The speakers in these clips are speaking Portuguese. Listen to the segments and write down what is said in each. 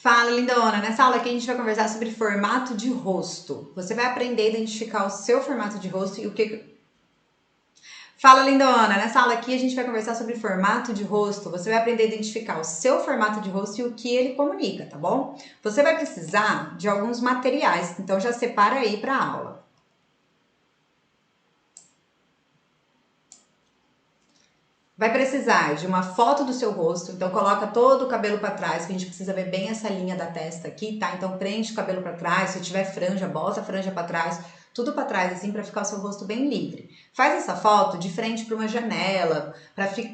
Fala, lindona! Nessa aula aqui a gente vai conversar sobre formato de rosto. Você vai aprender a identificar o seu formato de rosto e o que... Fala, lindona! Nessa aula aqui a gente vai conversar sobre formato de rosto. Você vai aprender a identificar o seu formato de rosto e o que ele comunica, tá bom? Você vai precisar de alguns materiais, então já separa aí para a aula. Vai precisar de uma foto do seu rosto, então coloca todo o cabelo para trás, que a gente precisa ver bem essa linha da testa aqui, tá? Então prende o cabelo para trás, se tiver franja, bota a franja para trás, tudo para trás assim para ficar o seu rosto bem livre. Faz essa foto de frente para uma janela,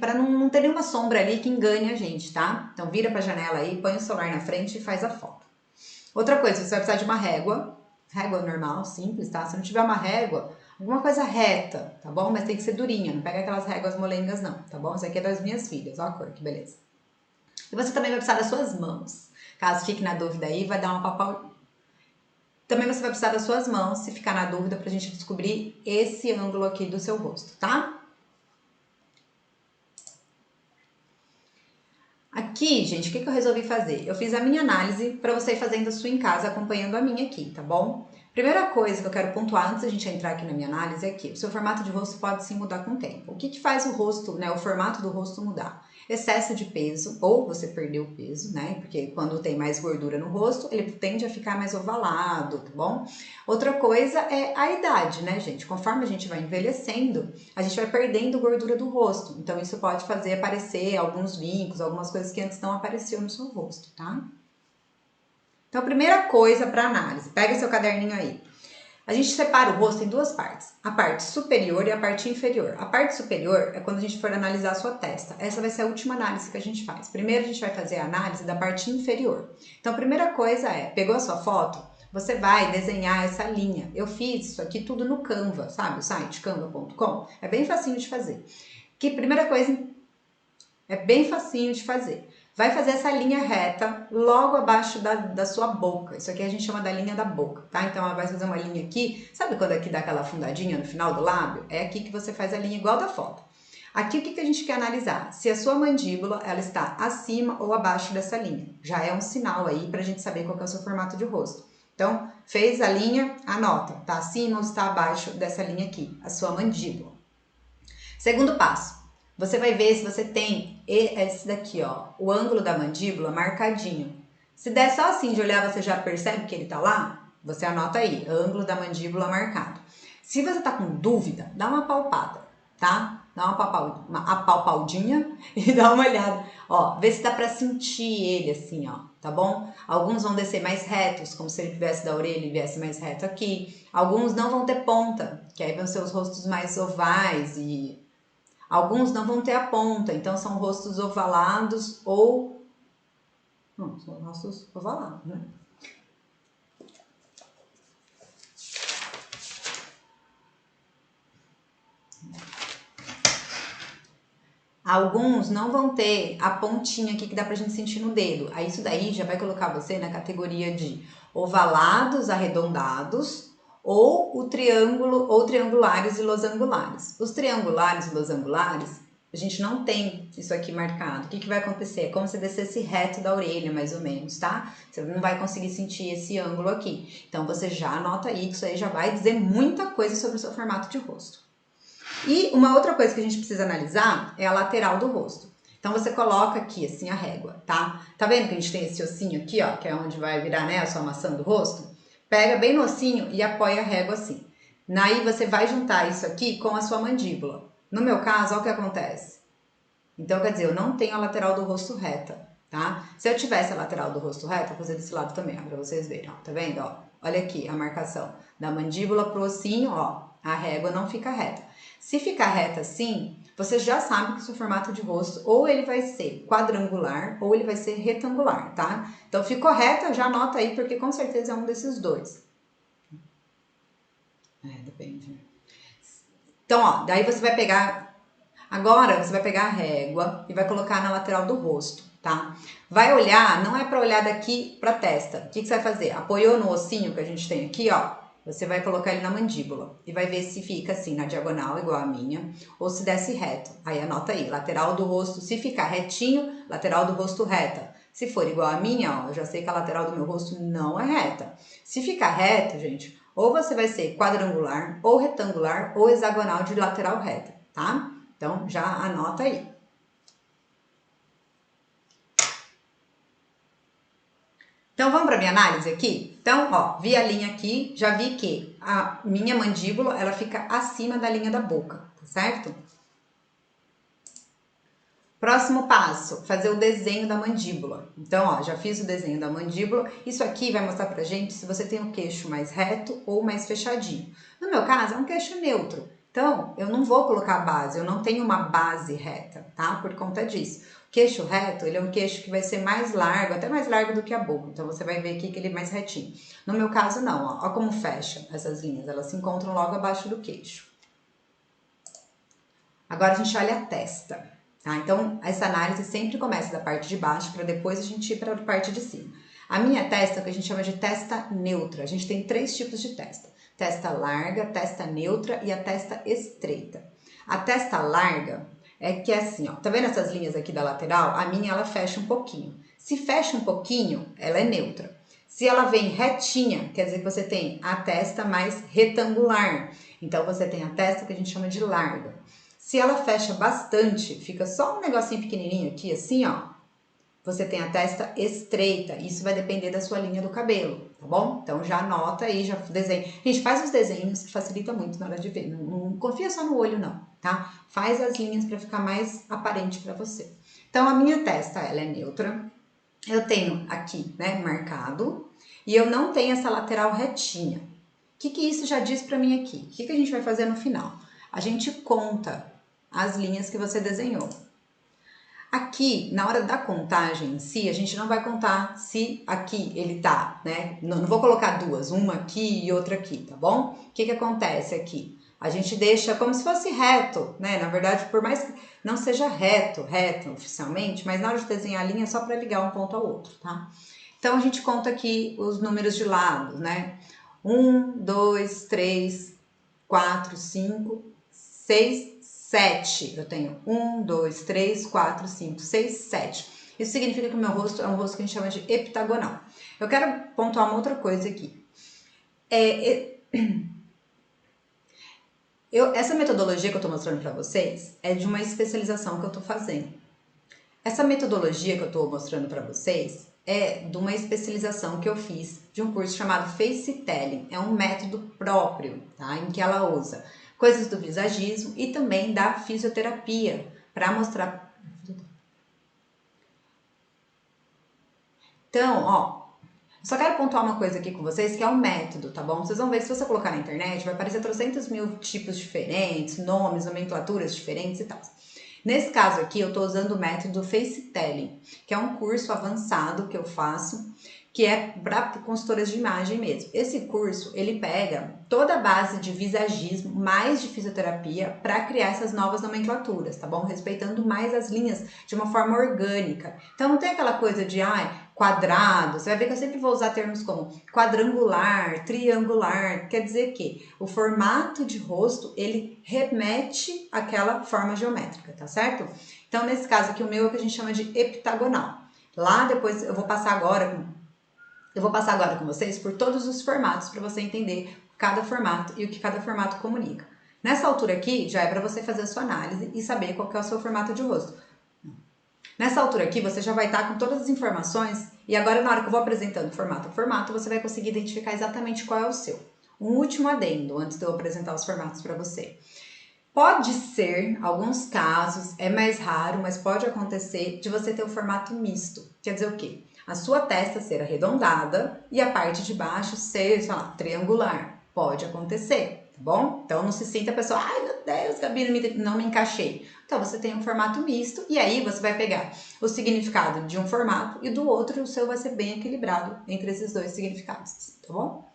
para não ter nenhuma sombra ali que engane a gente, tá? Então vira para a janela aí, põe o celular na frente e faz a foto. Outra coisa, você vai precisar de uma régua normal, simples, tá? Se não tiver uma régua, alguma coisa reta, tá bom? Mas tem que ser durinha, não pega aquelas réguas molengas não, tá bom? Isso aqui é das minhas filhas, ó a cor, que beleza. E você também vai precisar das suas mãos. Caso fique na dúvida aí, vai dar uma papal... Também você vai precisar das suas mãos, se ficar na dúvida, pra gente descobrir esse ângulo aqui do seu rosto, tá? Aqui, gente, o que eu resolvi fazer? Eu fiz a minha análise para você ir fazendo a sua em casa, acompanhando a minha aqui, tá bom? Primeira coisa que eu quero pontuar antes da gente entrar aqui na minha análise é que o seu formato de rosto pode sim mudar com o tempo. O que faz o rosto, né, o formato do rosto mudar? Excesso de peso, ou você perdeu peso, né? Porque quando tem mais gordura no rosto, ele tende a ficar mais ovalado, tá bom? Outra coisa é a idade, né, gente? Conforme a gente vai envelhecendo, a gente vai perdendo gordura do rosto. Então, isso pode fazer aparecer alguns vincos, algumas coisas que antes não apareciam no seu rosto, tá? Então, primeira coisa para análise, pega seu caderninho aí. A gente separa o rosto em duas partes, a parte superior e a parte inferior. A parte superior é quando a gente for analisar a sua testa. Essa vai ser a última análise que a gente faz. Primeiro a gente vai fazer a análise da parte inferior. Então, a primeira coisa é, pegou a sua foto, você vai desenhar essa linha. Eu fiz isso aqui tudo no Canva, sabe? O site canva.com. É bem facinho de fazer. Que primeira coisa, é bem facinho de fazer. Vai fazer essa linha reta logo abaixo da sua boca. Isso aqui a gente chama da linha da boca, tá? Então, ela vai fazer uma linha aqui. Sabe quando aqui dá aquela afundadinha no final do lábio? É aqui que você faz a linha igual da foto. Aqui, o que a gente quer analisar? Se a sua mandíbula, ela está acima ou abaixo dessa linha. Já é um sinal aí pra gente saber qual que é o seu formato de rosto. Então, fez a linha, anota. Tá acima ou está abaixo dessa linha aqui, a sua mandíbula. Segundo passo. Você vai ver se você tem esse daqui, ó, o ângulo da mandíbula marcadinho. Se der só assim de olhar, você já percebe que ele tá lá? Você anota aí, ângulo da mandíbula marcado. Se você tá com dúvida, dá uma palpada, tá? Dá uma apalpadinha e dá uma olhada. Ó, vê se dá pra sentir ele assim, ó, tá bom? Alguns vão descer mais retos, como se ele viesse da orelha e viesse mais reto aqui. Alguns não vão ter ponta, que aí vão ser os rostos mais ovais e... Alguns não vão ter a ponta, então são rostos ovalados ou... Não, são rostos ovalados, né? Alguns não vão ter a pontinha aqui que dá pra gente sentir no dedo. Aí isso daí já vai colocar você na categoria de ovalados, arredondados, ou o triângulo, ou triangulares e losangulares. Os triangulares e losangulares, a gente não tem isso aqui marcado. O que vai acontecer? É como se descesse reto da orelha, mais ou menos, tá? Você não vai conseguir sentir esse ângulo aqui. Então, você já anota aí, que isso aí já vai dizer muita coisa sobre o seu formato de rosto. E uma outra coisa que a gente precisa analisar é a lateral do rosto. Então, você coloca aqui, assim, a régua, tá? Tá vendo que a gente tem esse ossinho aqui, ó, que é onde vai virar, né, a sua maçã do rosto? Pega bem no ossinho e apoia a régua assim. Daí você vai juntar isso aqui com a sua mandíbula. No meu caso, olha o que acontece. Então, quer dizer, eu não tenho a lateral do rosto reta, tá? Se eu tivesse a lateral do rosto reta, vou fazer desse lado também, ó, pra vocês verem, ó. Tá vendo, ó? Olha aqui a marcação da mandíbula pro ossinho, ó. A régua não fica reta. Se ficar reta assim, você já sabe que o seu formato de rosto ou ele vai ser quadrangular ou ele vai ser retangular, tá? Então, ficou reta, já anota aí, porque com certeza é um desses dois. Depende. Então, ó, daí você vai pegar... Agora, você vai pegar a régua e vai colocar na lateral do rosto, tá? Vai olhar, não é pra olhar daqui pra testa. O que você vai fazer? Apoiou no ossinho que a gente tem aqui, ó. Você vai colocar ele na mandíbula e vai ver se fica assim, na diagonal, igual a minha, ou se desce reto. Aí anota aí, lateral do rosto, se ficar retinho, lateral do rosto reta. Se for igual a minha, ó, eu já sei que a lateral do meu rosto não é reta. Se ficar reto, gente, ou você vai ser quadrangular, ou retangular, ou hexagonal de lateral reta, tá? Então, já anota aí. Então, vamos para minha análise aqui? Então, ó, vi a linha aqui, já vi que a minha mandíbula, ela fica acima da linha da boca, tá certo? Próximo passo, fazer o desenho da mandíbula. Então, ó, já fiz o desenho da mandíbula. Isso aqui vai mostrar pra gente se você tem um queixo mais reto ou mais fechadinho. No meu caso, é um queixo neutro. Então, eu não vou colocar base, eu não tenho uma base reta, tá? Por conta disso. O queixo reto, ele é um queixo que vai ser mais largo, até mais largo do que a boca. Então, você vai ver aqui que ele é mais retinho. No meu caso, não, ó. Ó como fecha essas linhas, elas se encontram logo abaixo do queixo. Agora, a gente olha a testa. Tá? Então, essa análise sempre começa da parte de baixo para depois a gente ir para a parte de cima. A minha testa é o que a gente chama de testa neutra. A gente tem 3 tipos de testa. Testa larga, testa neutra e a testa estreita. A testa larga é que é assim, ó. Tá vendo essas linhas aqui da lateral? A minha, ela fecha um pouquinho. Se fecha um pouquinho, ela é neutra. Se ela vem retinha, quer dizer que você tem a testa mais retangular. Então, você tem a testa que a gente chama de larga. Se ela fecha bastante, fica só um negocinho pequenininho aqui, assim, ó. Você tem a testa estreita. Isso vai depender da sua linha do cabelo, tá bom? Então, já anota aí, já desenha. Gente, faz os desenhos, que facilita muito na hora de ver. Não confia só no olho, não, tá? Faz as linhas para ficar mais aparente para você. Então, a minha testa, ela é neutra. Eu tenho aqui, né, marcado. E eu não tenho essa lateral retinha. O que isso já diz para mim aqui? O que a gente vai fazer no final? A gente conta as linhas que você desenhou. Aqui, na hora da contagem em si, a gente não vai contar se aqui ele tá, né? Não vou colocar duas, uma aqui e outra aqui, tá bom? O que acontece aqui? A gente deixa como se fosse reto, né? Na verdade, por mais que não seja reto oficialmente, mas na hora de desenhar a linha é só para ligar um ponto ao outro, tá? Então, a gente conta aqui os números de lado, né? 1, 2, 3, 4, 5, 6, 7. Eu tenho 1, 2, 3, 4, 5, 6, 7. Isso significa que o meu rosto é um rosto que a gente chama de heptagonal. Eu quero pontuar uma outra coisa aqui. Essa metodologia que eu estou mostrando para vocês é de uma especialização que eu estou fazendo. Essa metodologia que eu estou mostrando para vocês é de uma especialização que eu fiz de um curso chamado Face Telling. É um método próprio, tá? Em que ela usa coisas do visagismo e também da fisioterapia para mostrar. Então, ó, só quero pontuar uma coisa aqui com vocês, que é um método, tá bom? Vocês vão ver que se você colocar na internet, vai aparecer 300.000 tipos diferentes, nomes, nomenclaturas diferentes e tal. Nesse caso aqui, eu estou usando o método Face Telling, que é um curso avançado que eu faço, que é para consultoras de imagem mesmo. Esse curso, ele pega toda a base de visagismo, mais de fisioterapia, para criar essas novas nomenclaturas, tá bom? Respeitando mais as linhas de uma forma orgânica. Então, não tem aquela coisa de, quadrado. Você vai ver que eu sempre vou usar termos como quadrangular, triangular. Quer dizer que o formato de rosto, ele remete àquela forma geométrica, tá certo? Então, nesse caso aqui, o meu é o que a gente chama de heptagonal. Lá depois eu vou passar agora com vocês por todos os formatos para você entender cada formato e o que cada formato comunica. Nessa altura aqui, já é para você fazer a sua análise e saber qual que é o seu formato de rosto. Nessa altura aqui, você já vai estar com todas as informações e agora na hora que eu vou apresentando formato a formato, você vai conseguir identificar exatamente qual é o seu. Um último adendo antes de eu apresentar os formatos para você. Pode ser, alguns casos, é mais raro, mas pode acontecer de você ter o formato misto. Quer dizer o quê? A sua testa ser arredondada e a parte de baixo ser, sei lá, triangular. Pode acontecer, tá bom? Então não se sinta a pessoa, ai meu Deus, Gabi, não me encaixei. Então você tem um formato misto e aí você vai pegar o significado de um formato e do outro, o seu vai ser bem equilibrado entre esses dois significados, tá bom?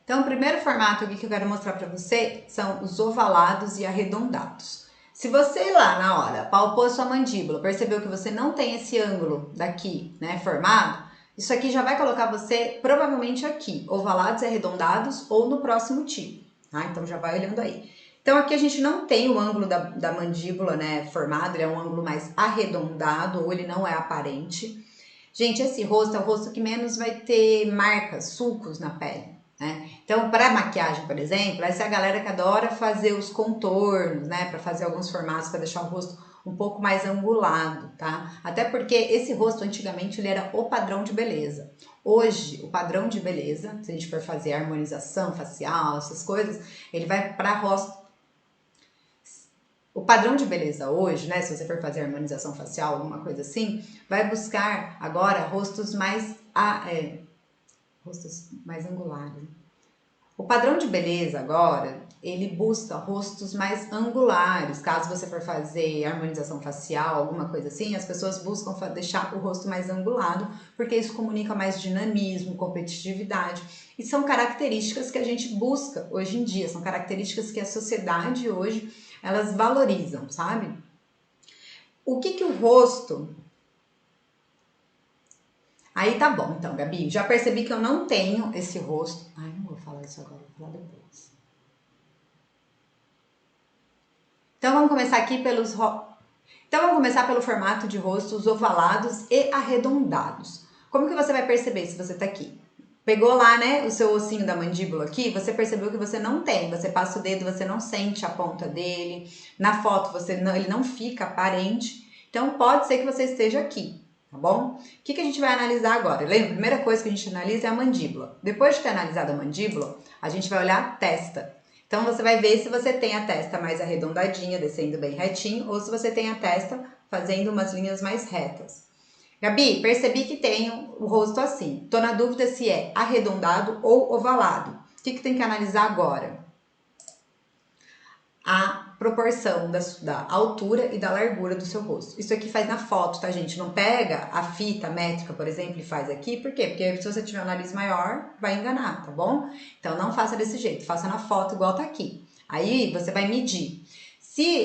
Então, o primeiro formato aqui que eu quero mostrar para você são os ovalados e arredondados. Se você lá na hora palpou sua mandíbula, percebeu que você não tem esse ângulo daqui, né, formado, isso aqui já vai colocar você provavelmente aqui, ovalados e arredondados ou no próximo tipo, tá? Então já vai olhando aí. Então aqui a gente não tem o ângulo da mandíbula, né, formado, ele é um ângulo mais arredondado ou ele não é aparente. Gente, esse rosto é o rosto que menos vai ter marcas, sulcos na pele. Né? Então, para maquiagem, por exemplo, essa é a galera que adora fazer os contornos, né? Para fazer alguns formatos, para deixar o rosto um pouco mais angulado, tá? Até porque esse rosto, antigamente, ele era o padrão de beleza. Hoje, o padrão de beleza, se a gente for fazer harmonização facial, essas coisas, ele vai para rosto. O padrão de beleza hoje, né? Se você for fazer harmonização facial, alguma coisa assim, vai buscar agora rostos mais angulares. O padrão de beleza agora, ele busca rostos mais angulares. Caso você for fazer harmonização facial, alguma coisa assim, as pessoas buscam deixar o rosto mais angulado, porque isso comunica mais dinamismo, competitividade. E são características que a gente busca hoje em dia, são características que a sociedade hoje, elas valorizam, sabe? O que o rosto... Aí tá bom, então, Gabi, já percebi que eu não tenho esse rosto. Ai, não vou falar isso agora, vou falar depois. Então vamos começar aqui Então vamos começar pelo formato de rostos ovalados e arredondados. Como que você vai perceber se você tá aqui? Pegou lá, né, o seu ossinho da mandíbula aqui, você percebeu que você não tem. Você passa o dedo, você não sente a ponta dele. Na foto ele não fica aparente. Então pode ser que você esteja aqui. Tá bom? O que a gente vai analisar agora? Lembra? A primeira coisa que a gente analisa é a mandíbula. Depois de ter analisado a mandíbula, a gente vai olhar a testa. Então, você vai ver se você tem a testa mais arredondadinha, descendo bem retinho, ou se você tem a testa fazendo umas linhas mais retas. Gabi, percebi que tenho o rosto assim. Tô na dúvida se é arredondado ou ovalado. O que tem que analisar agora? A proporção da altura e da largura do seu rosto. Isso aqui faz na foto, tá, gente? Não pega a fita métrica, por exemplo, e faz aqui. Por quê? Porque se você tiver um nariz maior, vai enganar, tá bom? Então, não faça desse jeito. Faça na foto igual tá aqui. Aí, você vai medir.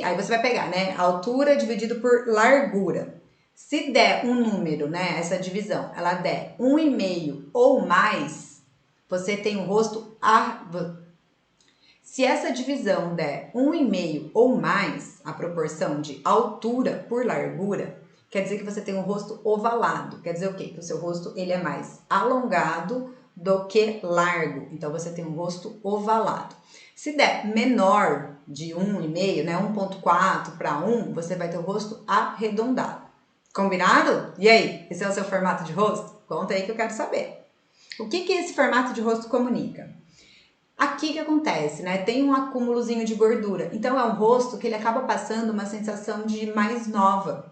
Aí você vai pegar, né? Altura dividido por largura. Se der um número, né? Essa divisão, ela der 1,5 ou mais, você tem um rosto... Se essa divisão der 1,5 ou mais, a proporção de altura por largura, quer dizer que você tem um rosto ovalado. Quer dizer o quê? Que o seu rosto ele é mais alongado do que largo. Então, você tem um rosto ovalado. Se der menor de 1,5, né, 1,4 para 1, você vai ter o rosto arredondado. Combinado? E aí, esse é o seu formato de rosto? Conta aí que eu quero saber. O que esse formato de rosto comunica? Aqui que acontece, né? Tem um acúmulozinho de gordura. Então, é um rosto que ele acaba passando uma sensação de mais nova.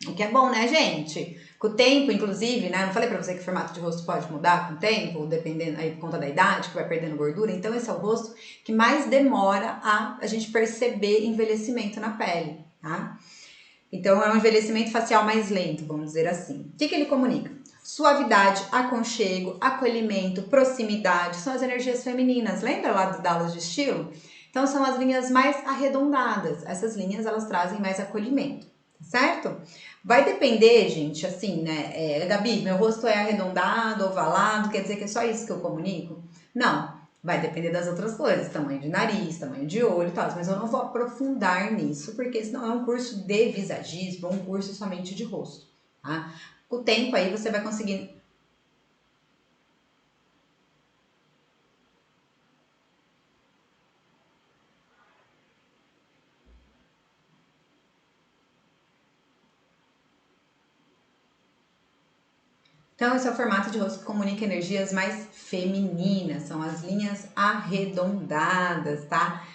O que é bom, né, gente? Com o tempo, inclusive, né? Não falei pra você que o formato de rosto pode mudar com o tempo, dependendo aí por conta da idade, que vai perdendo gordura. Então, esse é o rosto que mais demora a gente perceber envelhecimento na pele, tá? Então, é um envelhecimento facial mais lento, vamos dizer assim. O que ele comunica? Suavidade, aconchego, acolhimento, proximidade, são as energias femininas. Lembra lá das aulas de estilo? Então, são as linhas mais arredondadas. Essas linhas, elas trazem mais acolhimento, certo? Vai depender, gente, assim, né? Gabi, meu rosto é arredondado, ovalado, quer dizer que é só isso que eu comunico? Não, vai depender das outras coisas, tamanho de nariz, tamanho de olho e tal, mas eu não vou aprofundar nisso, porque esse não é um curso de visagismo, é um curso somente de rosto, tá? Com o tempo aí você vai conseguir... Então, esse é o formato de rosto que comunica energias mais femininas, são as linhas arredondadas, tá?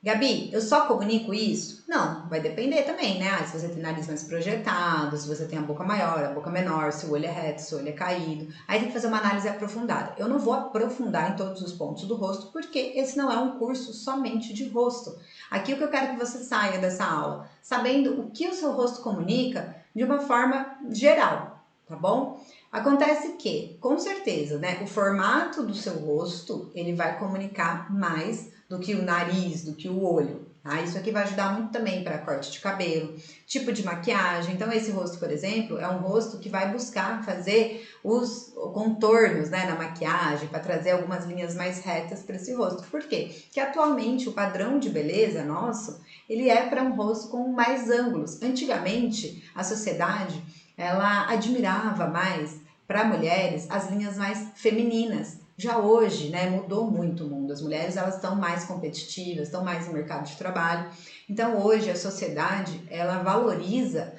Gabi, eu só comunico isso? Não, vai depender também, né? Se você tem nariz mais projetado, se você tem a boca maior, a boca menor, se o olho é reto, se o olho é caído. Aí tem que fazer uma análise aprofundada. Eu não vou aprofundar em todos os pontos do rosto, porque esse não é um curso somente de rosto. Aqui o que eu quero que você saia dessa aula, sabendo o que o seu rosto comunica de uma forma geral. tá bom? Acontece que, com certeza, né, o formato do seu rosto, ele vai comunicar mais do que o nariz, do que o olho, tá? Isso aqui vai ajudar muito também para corte de cabelo, tipo de maquiagem. Então, esse rosto, por exemplo, é um rosto que vai buscar fazer os contornos, né, na maquiagem, para trazer algumas linhas mais retas para esse rosto. Por quê? Porque atualmente o padrão de beleza nosso, ele é para um rosto com mais ângulos. Antigamente, a sociedade, ela admirava mais para mulheres as linhas mais femininas. Já hoje, né, mudou muito o mundo. As mulheres elas estão mais competitivas, estão mais no mercado de trabalho. Então hoje a sociedade ela valoriza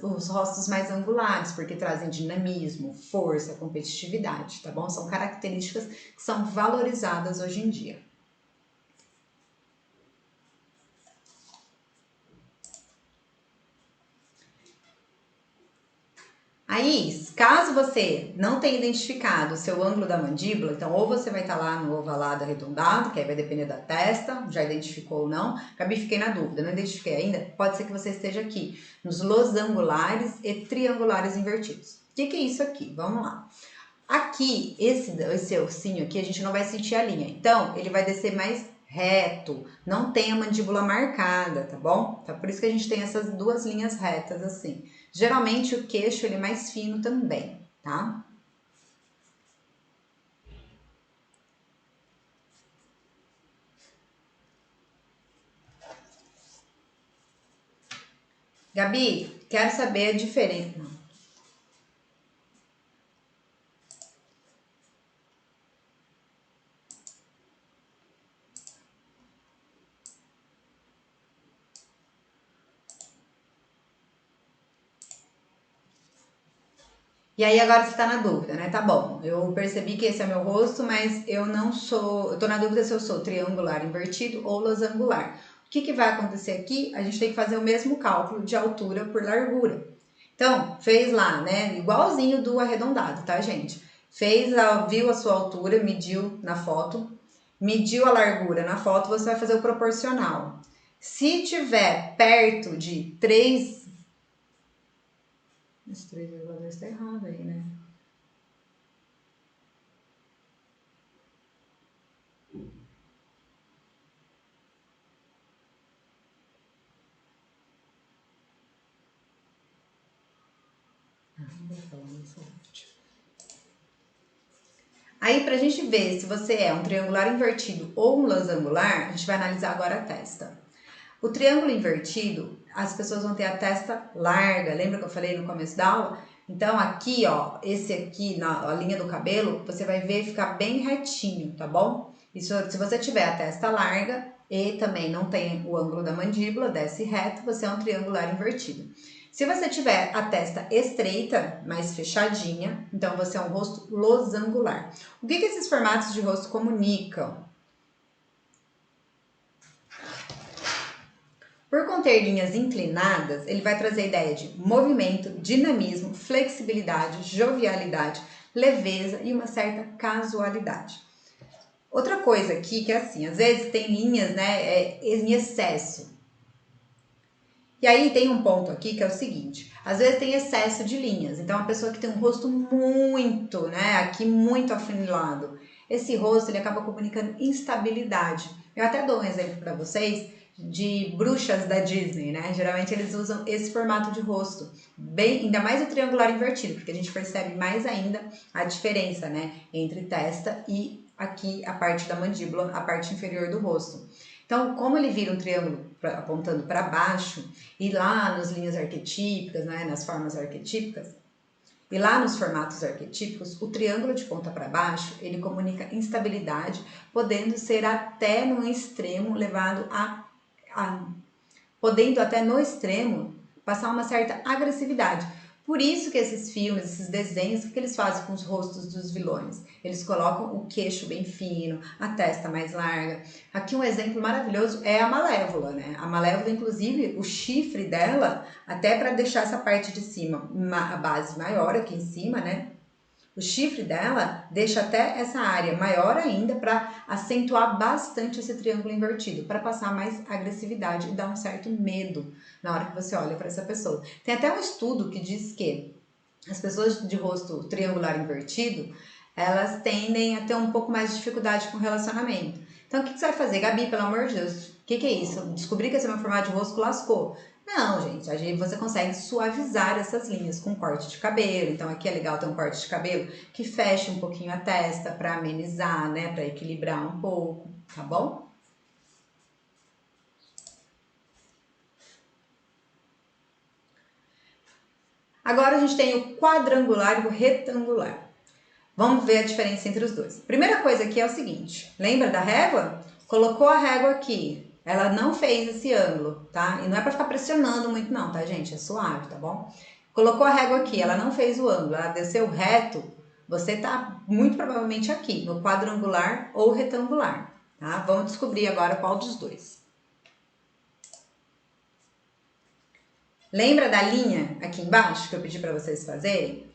os rostos mais angulares porque trazem dinamismo, força, competitividade, tá bom? São características que são valorizadas hoje em dia. Aí, caso você não tenha identificado o seu ângulo da mandíbula, então ou você vai estar lá no ovalado arredondado, que aí vai depender da testa, já identificou ou não. Gabi, fiquei na dúvida, não identifiquei ainda. Pode ser que você esteja aqui nos losangulares e triangulares invertidos. O que é isso aqui? Vamos lá. Aqui, esse ossinho aqui, a gente não vai sentir a linha. Então, ele vai descer mais reto, não tem a mandíbula marcada, tá bom? Então, por isso que a gente tem essas duas linhas retas assim. Geralmente, o queixo ele é mais fino também, tá? Gabi, quero saber a diferença. E aí agora você tá na dúvida, né? Tá bom, eu percebi que esse é meu rosto, mas eu não sou... Eu tô na dúvida se eu sou triangular invertido ou losangular. O que que vai acontecer aqui? A gente tem que fazer o mesmo cálculo de altura por largura. Então, fez lá, né? Igualzinho do arredondado, tá, gente? Viu a sua altura, mediu na foto, mediu a largura na foto, você vai fazer o proporcional. Se tiver perto de 3... Esse 3,2 tá errado aí, né? Aí, pra gente ver se você é um triangular invertido ou um losangular, a gente vai analisar agora a testa. O triângulo invertido, as pessoas vão ter a testa larga, lembra que eu falei no começo da aula? Então aqui, ó, esse aqui na linha do cabelo, você vai ver ficar bem retinho, tá bom? Isso, se você tiver a testa larga e também não tem o ângulo da mandíbula, desce reto, você é um triangular invertido. Se você tiver a testa estreita, mais fechadinha, então você é um rosto losangular. O que esses formatos de rosto comunicam? Por conter linhas inclinadas, ele vai trazer a ideia de movimento, dinamismo, flexibilidade, jovialidade, leveza e uma certa casualidade. Outra coisa aqui que é assim, às vezes tem linhas, né, em excesso. E aí tem um ponto aqui que é o seguinte, às vezes tem excesso de linhas, então a pessoa que tem um rosto muito, né, aqui muito afunilado, esse rosto ele acaba comunicando instabilidade. Eu até dou um exemplo para vocês de bruxas da Disney, né? Geralmente eles usam esse formato de rosto, bem, ainda mais o triangular invertido, porque a gente percebe mais ainda a diferença, né, entre testa e aqui a parte da mandíbula, a parte inferior do rosto. Então, como ele vira um triângulo apontando para baixo, e lá nas linhas arquetípicas, né, nas formas arquetípicas, e lá nos formatos arquetípicos, o triângulo de ponta para baixo, ele comunica instabilidade, podendo ser até no extremo levado podendo até no extremo passar uma certa agressividade. Por isso que esses filmes, esses desenhos, o que eles fazem com os rostos dos vilões? Eles colocam o queixo bem fino, a testa mais larga. Aqui um exemplo maravilhoso é a Malévola, né? A Malévola, inclusive, o chifre dela, até para deixar essa parte de cima, a base maior aqui em cima, né? O chifre dela deixa até essa área maior ainda para acentuar bastante esse triângulo invertido, para passar mais agressividade e dar um certo medo na hora que você olha para essa pessoa. Tem até um estudo que diz que as pessoas de rosto triangular invertido, elas tendem a ter um pouco mais de dificuldade com relacionamento. Então, o que você vai fazer? Gabi, pelo amor de Deus, o que é isso? Eu descobri que esse é meu formato de rosto, lascou. Não, gente, você consegue suavizar essas linhas com corte de cabelo. Então, aqui é legal ter um corte de cabelo que feche um pouquinho a testa para amenizar, né? Para equilibrar um pouco, tá bom? Agora a gente tem o quadrangular e o retangular. Vamos ver a diferença entre os dois. Primeira coisa aqui é o seguinte, lembra da régua? Colocou a régua aqui, ela não fez esse ângulo, tá? E não é pra ficar pressionando muito não, tá, gente? É suave, tá bom? Colocou a régua aqui, ela não fez o ângulo, ela desceu reto, você tá muito provavelmente aqui, no quadrangular ou retangular, tá? Vamos descobrir agora qual dos dois. Lembra da linha aqui embaixo que eu pedi para vocês fazerem?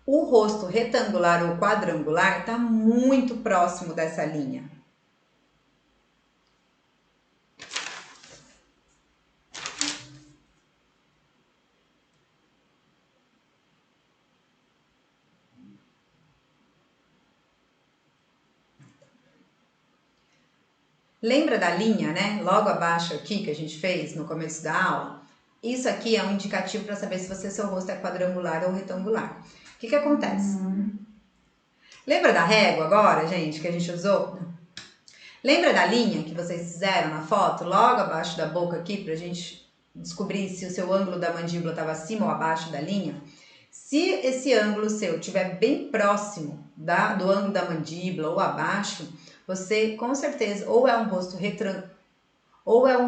O rosto retangular ou quadrangular está muito próximo dessa linha. Lembra da linha, né? Logo abaixo aqui que a gente fez no começo da aula? Isso aqui é um indicativo para saber se seu rosto é quadrangular ou retangular. O que acontece? Lembra da régua agora, gente, que a gente usou? Lembra da linha que vocês fizeram na foto, logo abaixo da boca aqui, pra gente descobrir se o seu ângulo da mandíbula estava acima ou abaixo da linha? Se esse ângulo seu estiver bem próximo do ângulo da mandíbula ou abaixo, você com certeza ou é um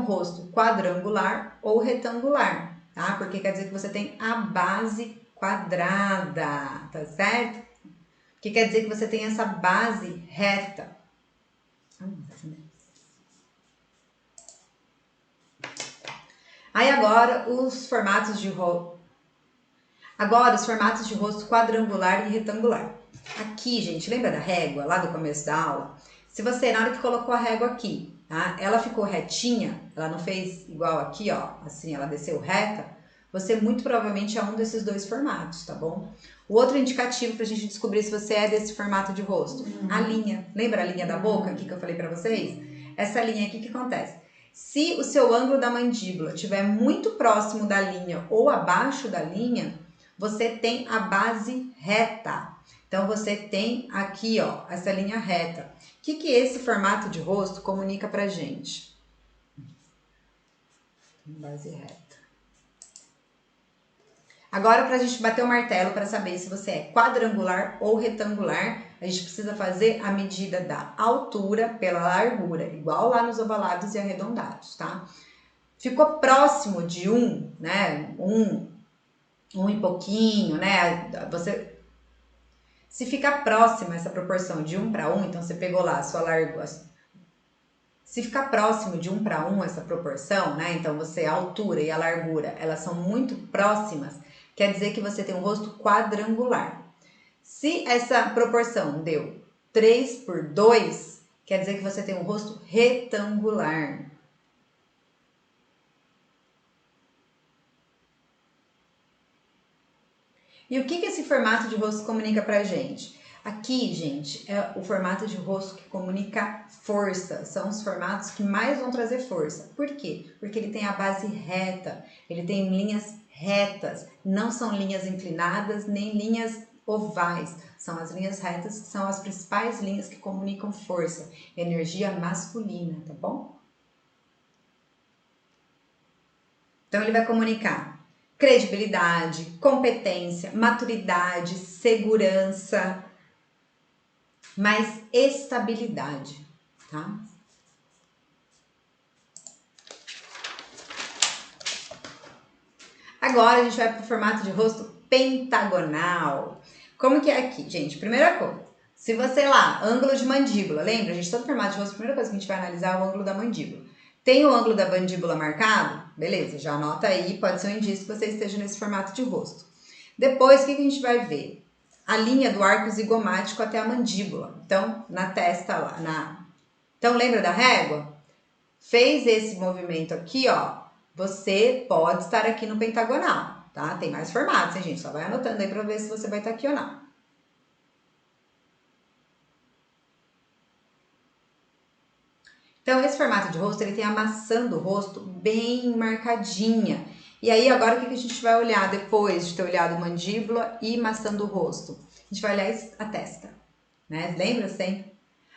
rosto quadrangular ou retangular, tá? Porque quer dizer que você tem a base quadrada, tá certo? Que quer dizer que você tem essa base reta. Aí agora os formatos de rosto. Agora os formatos de rosto quadrangular e retangular. Aqui, gente, lembra da régua lá do começo da aula? Se você, na hora que colocou a régua aqui, tá? Ela ficou retinha, ela não fez igual aqui, ó, assim, ela desceu reta, você muito provavelmente é um desses dois formatos, tá bom? O outro indicativo pra gente descobrir se você é desse formato de rosto, a linha. Lembra a linha da boca aqui que eu falei pra vocês? Essa linha aqui, o que acontece? Se o seu ângulo da mandíbula estiver muito próximo da linha ou abaixo da linha, você tem a base reta. Então, você tem aqui, ó, essa linha reta. O que esse formato de rosto comunica pra gente? Base reta. Agora, para a gente bater o martelo para saber se você é quadrangular ou retangular, a gente precisa fazer a medida da altura pela largura, igual lá nos ovalados e arredondados, tá? Ficou próximo de 1, né? 1 e pouquinho, né? Se ficar próximo essa proporção de 1 para 1, então você pegou lá a sua largura. Se ficar próximo de 1 para 1 essa proporção, né? Então a altura e a largura, elas são muito próximas, quer dizer que você tem um rosto quadrangular. Se essa proporção deu 3:2, quer dizer que você tem um rosto retangular. E o que esse formato de rosto comunica pra gente? Aqui, gente, é o formato de rosto que comunica força. São os formatos que mais vão trazer força. Por quê? Porque ele tem a base reta, ele tem linhas retas, não são linhas inclinadas nem linhas ovais. São as linhas retas que são as principais linhas que comunicam força, energia masculina, tá bom? Então ele vai comunicar credibilidade, competência, maturidade, segurança, mais estabilidade, tá? Agora a gente vai para o formato de rosto pentagonal. Como que é aqui, gente? Primeira coisa, se você lá, ângulo de mandíbula, lembra, gente, todo formato de rosto, a primeira coisa que a gente vai analisar é o ângulo da mandíbula. Tem o ângulo da mandíbula marcado? Beleza, já anota aí, pode ser um indício que você esteja nesse formato de rosto. Depois, o que a gente vai ver? A linha do arco zigomático até a mandíbula. Então, na testa lá, Então, lembra da régua? Fez esse movimento aqui, ó, você pode estar aqui no pentagonal. tá? Tem mais formatos, hein, gente? Só vai anotando aí pra ver se você vai estar aqui ou não. Então, esse formato de rosto, ele tem a maçã do rosto bem marcadinha. E aí, agora, o que a gente vai olhar depois de ter olhado mandíbula e maçã do rosto? A gente vai olhar a testa, né? Lembra sempre?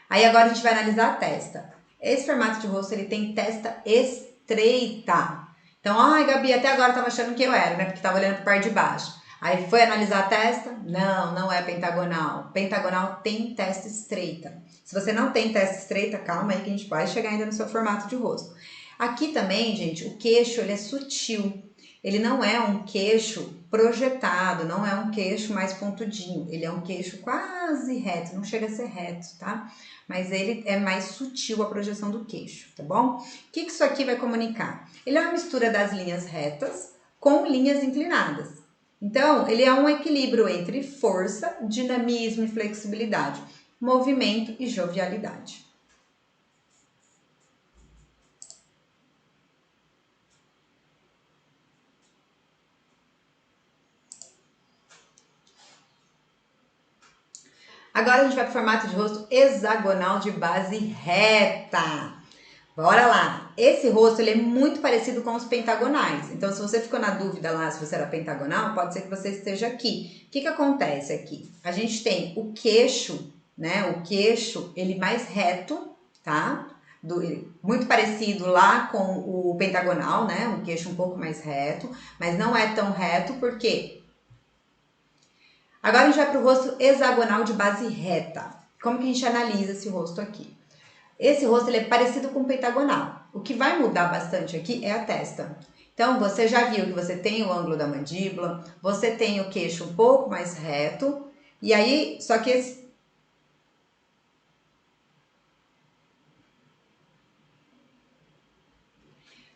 Aí, agora, a gente vai analisar a testa. Esse formato de rosto, ele tem testa estreita. Então, ai, Gabi, até agora eu tava achando que eu era, né? Porque tava olhando para parte de baixo. Aí foi analisar a testa? Não, não é pentagonal. Pentagonal tem testa estreita. Se você não tem testa estreita, calma aí que a gente vai chegar ainda no seu formato de rosto. Aqui também, gente, o queixo ele é sutil. Ele não é um queixo projetado, não é um queixo mais pontudinho. Ele é um queixo quase reto, não chega a ser reto, tá? Mas ele é mais sutil a projeção do queixo, tá bom? O que isso aqui vai comunicar? Ele é uma mistura das linhas retas com linhas inclinadas. Então, ele é um equilíbrio entre força, dinamismo e flexibilidade, movimento e jovialidade. Agora a gente vai para o formato de rosto hexagonal de base reta. Bora lá! Esse rosto ele é muito parecido com os pentagonais. Então, se você ficou na dúvida lá se você era pentagonal, pode ser que você esteja aqui. O que acontece aqui? A gente tem o queixo, né? O queixo, ele mais reto, tá? Muito parecido lá com o pentagonal, né? Um queixo um pouco mais reto, mas não é tão reto, por quê? Agora a gente vai para o rosto hexagonal de base reta. Como que a gente analisa esse rosto aqui? Esse rosto ele é parecido com o pentagonal. O que vai mudar bastante aqui é a testa. Então, você já viu que você tem o ângulo da mandíbula, você tem o queixo um pouco mais reto, e aí, só que esse...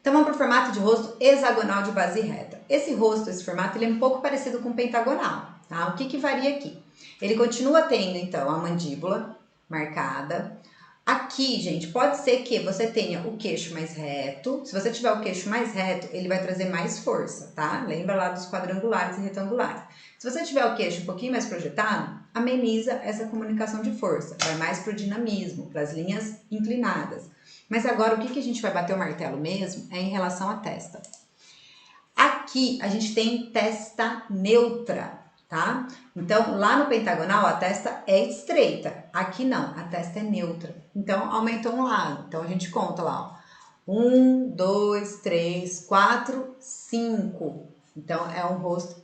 Então, vamos para o formato de rosto hexagonal de base reta. Esse rosto, esse formato, ele é um pouco parecido com o pentagonal, tá? O que varia aqui? Ele continua tendo, então, a mandíbula marcada. Aqui, gente, pode ser que você tenha o queixo mais reto. Se você tiver o queixo mais reto, ele vai trazer mais força, tá? Lembra lá dos quadrangulares e retangulares. Se você tiver o queixo um pouquinho mais projetado, ameniza essa comunicação de força. Vai mais para o dinamismo, para as linhas inclinadas. Mas agora, o que a gente vai bater o martelo mesmo é em relação à testa. Aqui, a gente tem testa neutra, tá? Então, lá no pentagonal, a testa é estreita. Aqui não, a testa é neutra. Então, aumentou um lado. Então, a gente conta lá, ó. 1, 2, 3, 4, 5. Então, é um rosto...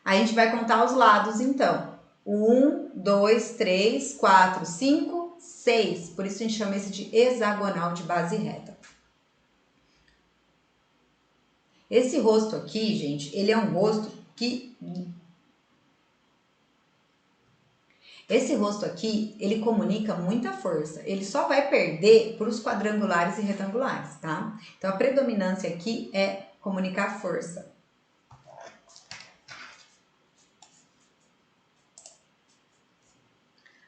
Aí, a gente vai contar os lados, então. 1, 2, 3, 4, 5, 6. Por isso, a gente chama esse de hexagonal de base reta. Esse rosto aqui, gente, ele é um rosto que... Esse rosto aqui, ele comunica muita força. Ele só vai perder para os quadrangulares e retangulares, tá? Então, a predominância aqui é comunicar força.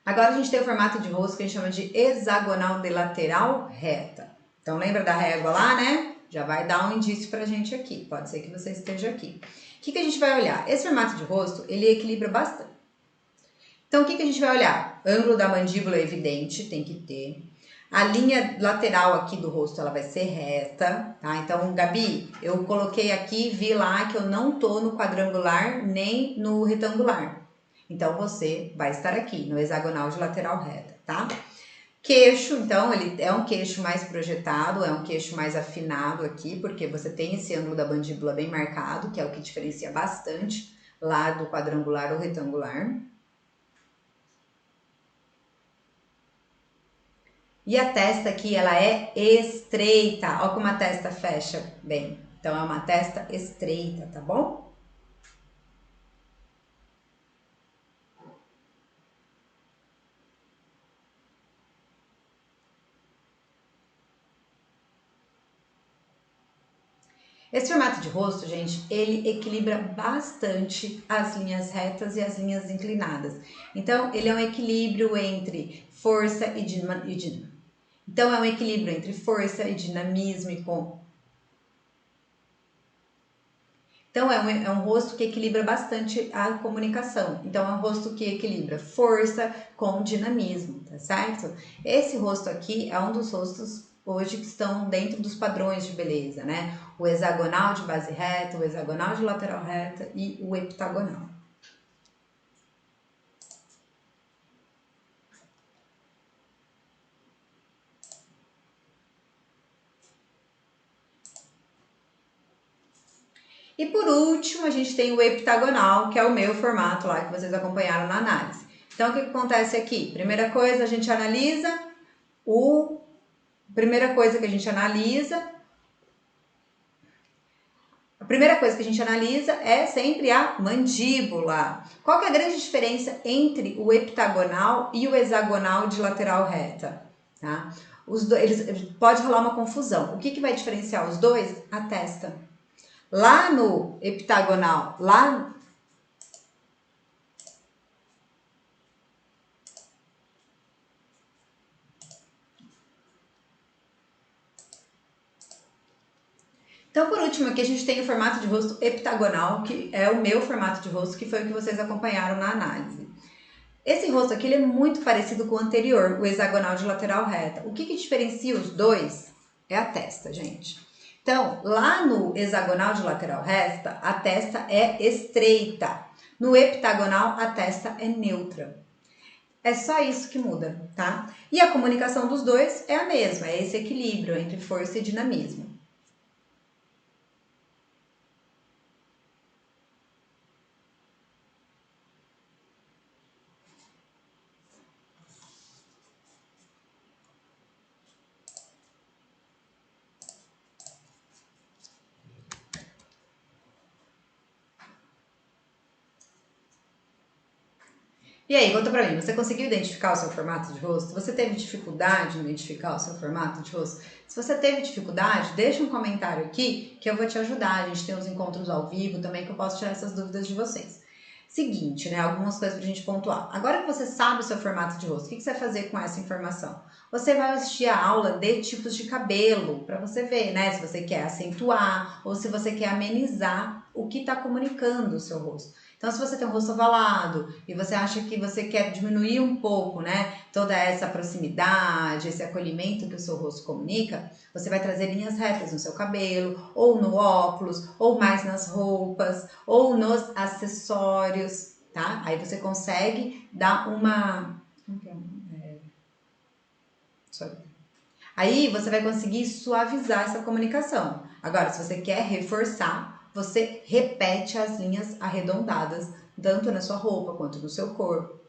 Agora, a gente tem o formato de rosto que a gente chama de hexagonal de lateral reta. Então, lembra da régua lá, né? Já vai dar um indício pra gente aqui. Pode ser que você esteja aqui. O que a gente vai olhar? Esse formato de rosto, ele equilibra bastante. Então, o que a gente vai olhar? Ângulo da mandíbula é evidente, tem que ter. A linha lateral aqui do rosto, ela vai ser reta, tá? Então, Gabi, eu coloquei aqui, vi lá que eu não tô no quadrangular nem no retangular. Então, você vai estar aqui, no hexagonal de lateral reta, tá? Queixo, então, ele é um queixo mais projetado, é um queixo mais afinado aqui, porque você tem esse ângulo da mandíbula bem marcado, que é o que diferencia bastante lá do quadrangular ou retangular. E a testa aqui, ela é estreita. Olha como a testa fecha bem. Então, é uma testa estreita, tá bom? Esse formato de rosto, gente, ele equilibra bastante as linhas retas e as linhas inclinadas. Então, ele é um equilíbrio entre força e dinamismo. Então, é um equilíbrio entre força e dinamismo e com... Então, é um rosto que equilibra bastante a comunicação. Então, é um rosto que equilibra força com dinamismo, tá certo? Esse rosto aqui é um dos rostos hoje que estão dentro dos padrões de beleza, né? O hexagonal de base reta, o hexagonal de lateral reta e o heptagonal. E por último, a gente tem o heptagonal, que é o meu formato lá que vocês acompanharam na análise. Então, o que acontece aqui? Primeira coisa, a gente analisa A primeira coisa que a gente analisa é sempre a mandíbula. Qual que é a grande diferença entre o heptagonal e o hexagonal de lateral reta? Tá? Pode rolar uma confusão. O que vai diferenciar os dois? A testa. Lá no heptagonal, Então, por último, aqui a gente tem o formato de rosto heptagonal, que é o meu formato de rosto, que foi o que vocês acompanharam na análise. Esse rosto aqui ele é muito parecido com o anterior, o hexagonal de lateral reta. O que diferencia os dois é a testa, gente. Então, lá no hexagonal de lateral reta, a testa é estreita. No heptagonal, a testa é neutra. É só isso que muda, tá? E a comunicação dos dois é a mesma, é esse equilíbrio entre força e dinamismo. E aí, conta pra mim, você conseguiu identificar o seu formato de rosto? Você teve dificuldade em identificar o seu formato de rosto? Se você teve dificuldade, deixa um comentário aqui que eu vou te ajudar. A gente tem uns encontros ao vivo também que eu posso tirar essas dúvidas de vocês. Seguinte, né? Algumas coisas pra gente pontuar. Agora que você sabe o seu formato de rosto, o que você vai fazer com essa informação? Você vai assistir a aula de tipos de cabelo, pra você ver, né? Se você quer acentuar ou se você quer amenizar o que tá comunicando o seu rosto. Então, se você tem um rosto ovalado e você acha que você quer diminuir um pouco, né, toda essa proximidade, esse acolhimento que o seu rosto comunica, você vai trazer linhas retas no seu cabelo, ou no óculos, ou mais nas roupas, ou nos acessórios, tá? Aí você consegue dar uma... Aí você vai conseguir suavizar essa comunicação. Agora, se você quer reforçar, você repete as linhas arredondadas, tanto na sua roupa quanto no seu corpo.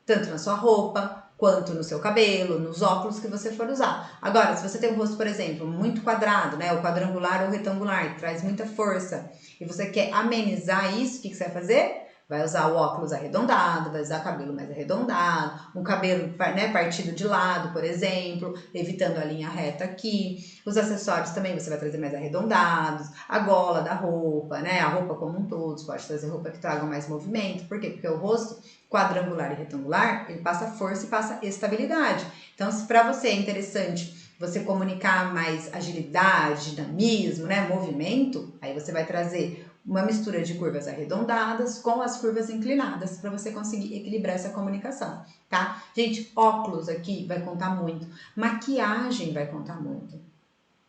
Tanto na sua roupa, quanto no seu cabelo, nos óculos que você for usar. Agora, se você tem um rosto, por exemplo, muito quadrado, né, ou quadrangular ou retangular, que traz muita força, e você quer amenizar isso, o que você vai fazer? Vai usar o óculos arredondado, vai usar cabelo mais arredondado, um cabelo, né, partido de lado, por exemplo, evitando a linha reta aqui. Os acessórios também você vai trazer mais arredondados, a gola da roupa, né, a roupa como um todo, você pode trazer roupa que traga mais movimento. Por quê? Porque o rosto quadrangular e retangular, ele passa força e passa estabilidade. Então, se para você é interessante você comunicar mais agilidade, dinamismo, né, movimento, aí você vai trazer uma mistura de curvas arredondadas com as curvas inclinadas para você conseguir equilibrar essa comunicação, tá? Gente, óculos aqui vai contar muito, maquiagem vai contar muito.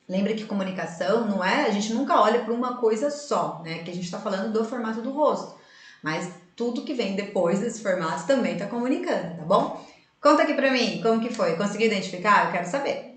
Lembra que comunicação não é, a gente nunca olha para uma coisa só, né? Que a gente está falando do formato do rosto, mas tudo que vem depois desse formato também está comunicando, tá bom? Conta aqui para mim como que foi, conseguiu identificar? Eu quero saber.